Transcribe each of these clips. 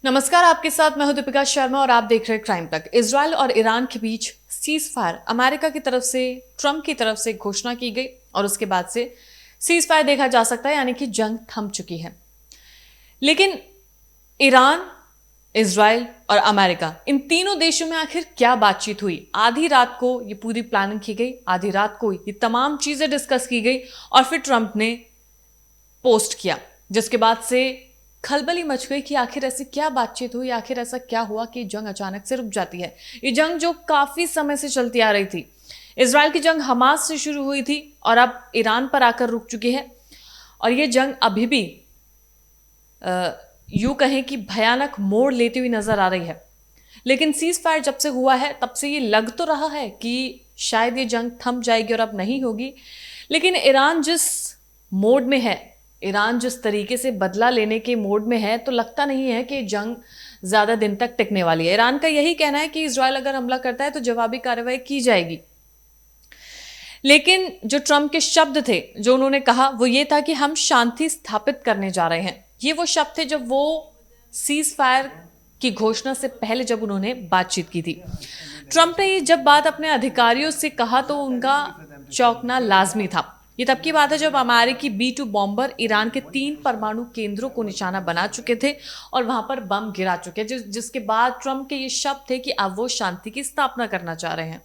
नमस्कार, आपके साथ मैं हूं दीपिका शर्मा और आप देख रहे हैं क्राइम तक। इजराइल और ईरान के बीच सीज फायर अमेरिका की तरफ से, ट्रंप की तरफ से घोषणा की गई और उसके बाद से सीज फायर देखा जा सकता है, यानी कि जंग थम चुकी है। लेकिन ईरान, इजराइल और अमेरिका, इन तीनों देशों में आखिर क्या बातचीत हुई? आधी रात को ये पूरी प्लानिंग की गई, आधी रात को ये तमाम चीजें डिस्कस की गई और फिर ट्रंप ने पोस्ट किया, जिसके बाद से खलबली मच गई कि आखिर ऐसी क्या बातचीत हुई, आखिर ऐसा क्या हुआ कि जंग अचानक से रुक जाती है। ये जंग जो काफी समय से चलती आ रही थी, इजराइल की जंग हमास से शुरू हुई थी और अब ईरान पर आकर रुक चुकी है। और ये जंग अभी भी यूं कहें कि भयानक मोड़ लेती हुई नजर आ रही है। लेकिन सीज फायर जब से हुआ है तब से ये लग तो रहा है कि शायद ये जंग थम जाएगी और अब नहीं होगी। लेकिन ईरान जिस मोड में है, ईरान जिस तरीके से बदला लेने के मोड में है, तो लगता नहीं है कि जंग ज्यादा दिन तक टिकने वाली है। ईरान का यही कहना है कि इजराइल अगर हमला करता है तो जवाबी कार्रवाई की जाएगी। लेकिन जो ट्रंप के शब्द थे, जो उन्होंने कहा, वो ये था कि हम शांति स्थापित करने जा रहे हैं। ये वो शब्द थे जब वो सीज फायर की घोषणा से पहले जब उन्होंने बातचीत की थी। ट्रंप ने ये जब बात अपने अधिकारियों से कहा तो उनका चौंकना लाजमी था। ये तब की बात है जब अमेरिकी B-2 बॉम्बर ईरान के 3 परमाणु केंद्रों को निशाना बना चुके थे और वहां पर बम गिरा चुके, जिसके बाद ट्रंप के ये शब्द थे कि अब वो शांति की स्थापना करना चाह रहे हैं।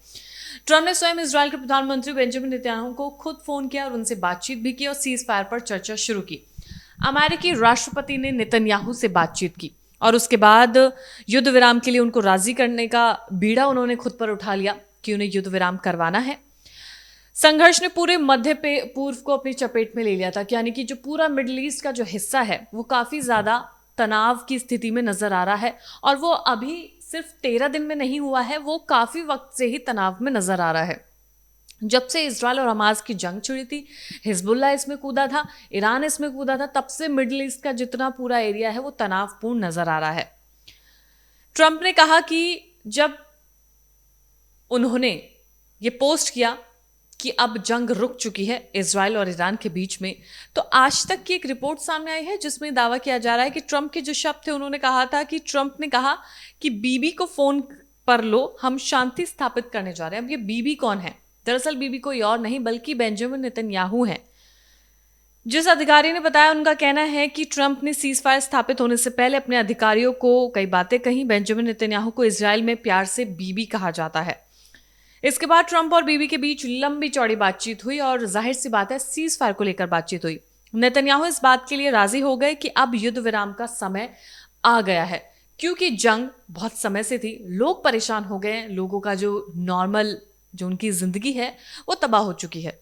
ट्रंप ने स्वयं इजराइल के प्रधानमंत्री बेंजामिन नेतन्याहू को खुद फोन किया और उनसे बातचीत भी की और सीज फायर पर चर्चा शुरू की। अमेरिकी राष्ट्रपति ने नेतन्याहू से बातचीत की और उसके बाद युद्ध विराम के लिए उनको राजी करने का बीड़ा उन्होंने खुद पर उठा लिया कि उन्हें युद्ध विराम करवाना है। संघर्ष ने पूरे मध्य पूर्व को अपनी चपेट में ले लिया था, यानी कि जो पूरा मिडिल ईस्ट का जो हिस्सा है वो काफी ज्यादा तनाव की स्थिति में नजर आ रहा है। और वो अभी सिर्फ 13 दिन में नहीं हुआ है, वो काफी वक्त से ही तनाव में नजर आ रहा है। जब से इजराइल और हमास की जंग छिड़ी थी, हिजबुल्लाह इसमें कूदा था, ईरान इसमें कूदा था, तब से मिडिल ईस्ट का जितना पूरा एरिया है वो तनावपूर्ण नजर आ रहा है। ट्रंप ने कहा कि जब उन्होंने ये पोस्ट किया कि अब जंग रुक चुकी है इजराइल और ईरान के बीच में, तो आज तक की एक रिपोर्ट सामने आई है जिसमें दावा किया जा रहा है कि ट्रंप के जो शब्द थे, उन्होंने कहा था कि ट्रंप ने कहा कि बीबी को फोन पर लो, हम शांति स्थापित करने जा रहे हैं। अब ये बीबी कौन है? दरअसल बीबी कोई और नहीं बल्कि बेंजामिन नेतन्याहू है। जिस अधिकारी ने बताया, उनका कहना है कि ट्रंप ने सीज फायर स्थापित होने से पहले अपने अधिकारियों को कई बातें कही। बेंजामिन नेतन्याहू को इजराइल में प्यार से बीबी कहा जाता है। इसके बाद ट्रंप और बीबी के बीच लंबी चौड़ी बातचीत हुई और जाहिर सी बात है सीज फायर को लेकर बातचीत हुई। नेतन्याहू इस बात के लिए राजी हो गए कि अब युद्ध विराम का समय आ गया है, क्योंकि जंग बहुत समय से थी, लोग परेशान हो गए, लोगों का जो नॉर्मल जो उनकी जिंदगी है वो तबाह हो चुकी है।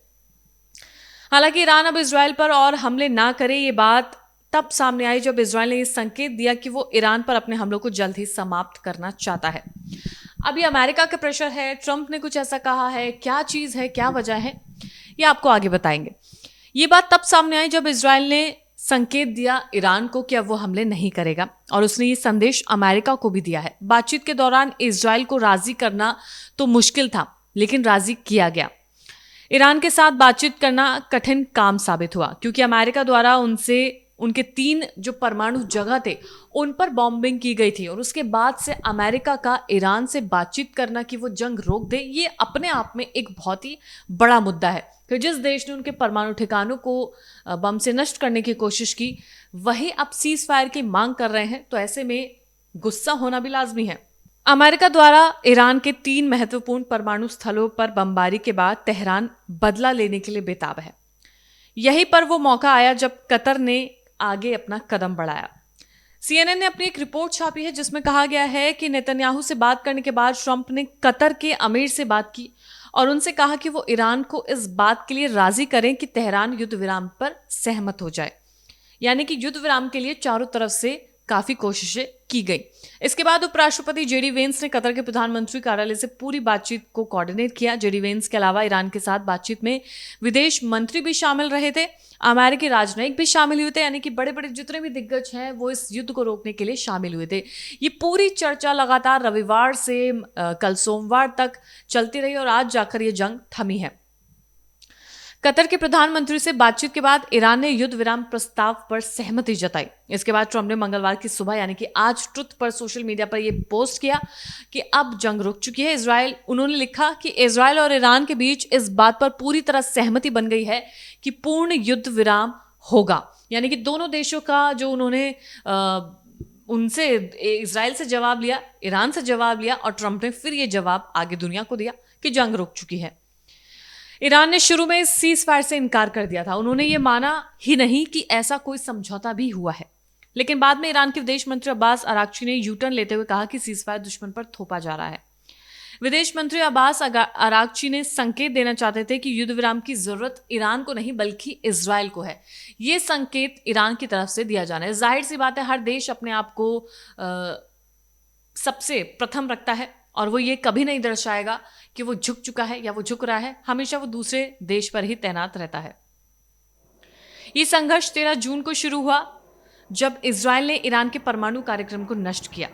हालांकि ईरान अब इजराइल पर और हमले ना करे, ये बात तब सामने आई जब इजराइल ने यह संकेत दिया कि वो ईरान पर अपने हमलों को जल्द ही समाप्त करना चाहता है। अभी अमेरिका का प्रेशर है, ट्रंप ने कुछ ऐसा कहा है, क्या चीज है, क्या वजह है, ये आपको आगे बताएंगे। ये बात तब सामने आई जब इजराइल ने संकेत दिया ईरान को कि अब वो हमले नहीं करेगा और उसने ये संदेश अमेरिका को भी दिया है। बातचीत के दौरान इजराइल को राजी करना तो मुश्किल था, लेकिन राजी किया गया। ईरान के साथ बातचीत करना कठिन काम साबित हुआ, क्योंकि अमेरिका द्वारा उनके 3 जो परमाणु जगह थे उन पर बॉम्बिंग की गई थी और उसके बाद से अमेरिका का ईरान से बातचीत करना कि वो जंग रोक दे, ये अपने आप में एक बहुत ही बड़ा मुद्दा है। कि जिस देश ने उनके परमाणु ठिकानों को बम से नष्ट करने की कोशिश की, वही अब सीज फायर की मांग कर रहे हैं, तो ऐसे में गुस्सा होना भी लाजमी है। अमेरिका द्वारा ईरान के 3 महत्वपूर्ण परमाणु स्थलों पर बमबारी के बाद तेहरान बदला लेने के लिए बेताब है। यहीं पर वो मौका आया जब कतर ने आगे अपना कदम बढ़ाया। CNN ने अपनी एक रिपोर्ट छापी है जिसमें कहा गया है कि नेतन्याहू से बात करने के बाद ट्रंप ने कतर के अमीर से बात की और उनसे कहा कि वो ईरान को इस बात के लिए राजी करें कि तेहरान युद्ध विराम पर सहमत हो जाए, यानी कि युद्ध विराम के लिए चारों तरफ से काफी कोशिशें की गई। इसके बाद उपराष्ट्रपति जेडी वेंस ने कतर के प्रधानमंत्री कार्यालय से पूरी बातचीत को कोऑर्डिनेट किया। जेडी वेंस के अलावा ईरान के साथ बातचीत में विदेश मंत्री भी शामिल रहे थे, अमेरिकी राजनयिक भी शामिल हुए थे, यानी कि बड़े बड़े जितने भी दिग्गज हैं वो इस युद्ध को रोकने के लिए शामिल हुए थे। ये पूरी चर्चा लगातार रविवार से कल सोमवार तक चलती रही और आज जाकर ये जंग थमी है। कतर के प्रधानमंत्री से बातचीत के बाद ईरान ने युद्ध विराम प्रस्ताव पर सहमति जताई। इसके बाद ट्रंप ने मंगलवार की सुबह यानी कि आज ट्रुथ पर सोशल मीडिया पर यह पोस्ट किया कि अब जंग रुक चुकी है। उन्होंने लिखा कि इजरायल और ईरान के बीच इस बात पर पूरी तरह सहमति बन गई है कि पूर्ण युद्ध विराम होगा। यानी कि दोनों देशों का जो उन्होंने उनसे इजराइल से जवाब लिया, ईरान से जवाब लिया और ट्रंप ने फिर ये जवाब आगे दुनिया को दिया कि जंग रुक चुकी है। ईरान ने शुरू में सीज फायर से इनकार कर दिया था। उन्होंने ये माना ही नहीं कि ऐसा कोई समझौता भी हुआ है, लेकिन बाद में ईरान के विदेश मंत्री अब्बास अराक्ची ने यूटर्न लेते हुए कहा कि सीज फायर दुश्मन पर थोपा जा रहा है। विदेश मंत्री अब्बास अराक्ची ने संकेत देना चाहते थे कि युद्ध विराम की जरूरत ईरान को नहीं बल्कि इजराइल को है। ये संकेत ईरान की तरफ से दिया जाना है। जाहिर सी बात है, हर देश अपने आप को सबसे प्रथम रखता है और वो ये कभी नहीं दर्शाएगा कि वो झुक चुका है या वो झुक रहा है। हमेशा वो दूसरे देश पर ही तैनात रहता है। ये संघर्ष 13 जून को शुरू हुआ जब इजराइल ने ईरान के परमाणु कार्यक्रम को नष्ट किया।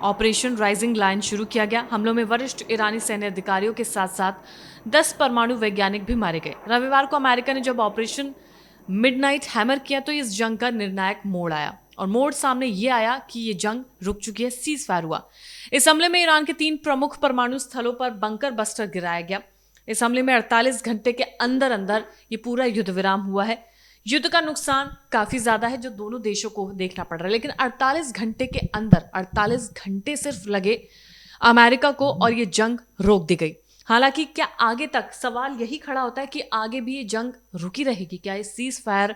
ऑपरेशन राइजिंग लायन शुरू किया गया। हमलों में वरिष्ठ ईरानी सैन्य अधिकारियों के साथ साथ 10 परमाणु वैज्ञानिक भी मारे गए। रविवार को अमेरिका ने जब ऑपरेशन मिडनाइट हैमर किया तो इस जंग का निर्णायक मोड़ आया और मोड़ सामने ये आया कि ये जंग रुक चुकी है, सीज फायर हुआ। इस हमले में ईरान के 3 प्रमुख परमाणु स्थलों पर बंकर बस्टर गिराया गया। इस हमले में 48 घंटे के अंदर अंदर ये पूरा युद्ध विराम हुआ है। युद्ध का नुकसान काफी ज्यादा है जो दोनों देशों को देखना पड़ रहा है, लेकिन 48 घंटे के अंदर 48 घंटे सिर्फ लगे अमेरिका को और ये जंग रोक दी गई। हालांकि क्या आगे तक सवाल यही खड़ा होता है कि आगे भी ये जंग रुकी रहेगी? क्या ये सीज फायर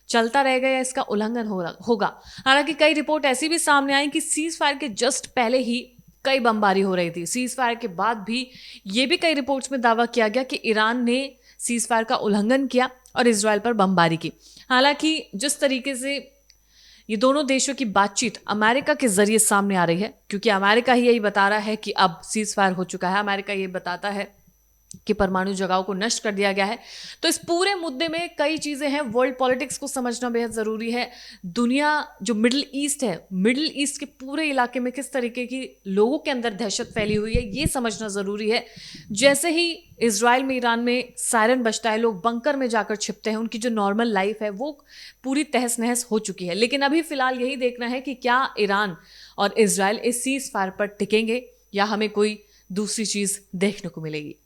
चलता रहेगा या इसका उल्लंघन होगा? हालांकि कई रिपोर्ट ऐसी भी सामने आई कि सीज फायर के जस्ट पहले ही कई बमबारी हो रही थी। सीज फायर के बाद भी ये भी कई रिपोर्ट्स में दावा किया गया कि ईरान ने सीज फायर का उल्लंघन किया और इजराइल पर बमबारी की। हालांकि जिस तरीके से ये दोनों देशों की बातचीत अमेरिका के जरिए सामने आ रही है, क्योंकि अमेरिका ही यही बता रहा है कि अब सीज फायर हो चुका है, अमेरिका ये बताता है कि परमाणु जगहों को नष्ट कर दिया गया है, तो इस पूरे मुद्दे में कई चीजें हैं। वर्ल्ड पॉलिटिक्स को समझना बेहद जरूरी है। दुनिया जो मिडिल ईस्ट है, मिडिल ईस्ट के पूरे इलाके में किस तरीके की लोगों के अंदर दहशत फैली हुई है, ये समझना जरूरी है। जैसे ही इजराइल में, ईरान में सायरन बजता है, लोग बंकर में जाकर छिपते हैं, उनकी जो नॉर्मल लाइफ है वो पूरी तहस नहस हो चुकी है। लेकिन अभी फिलहाल यही देखना है कि क्या ईरान और इजराइल इस सीज फायर पर टिकेंगे या हमें कोई दूसरी चीज देखने को मिलेगी।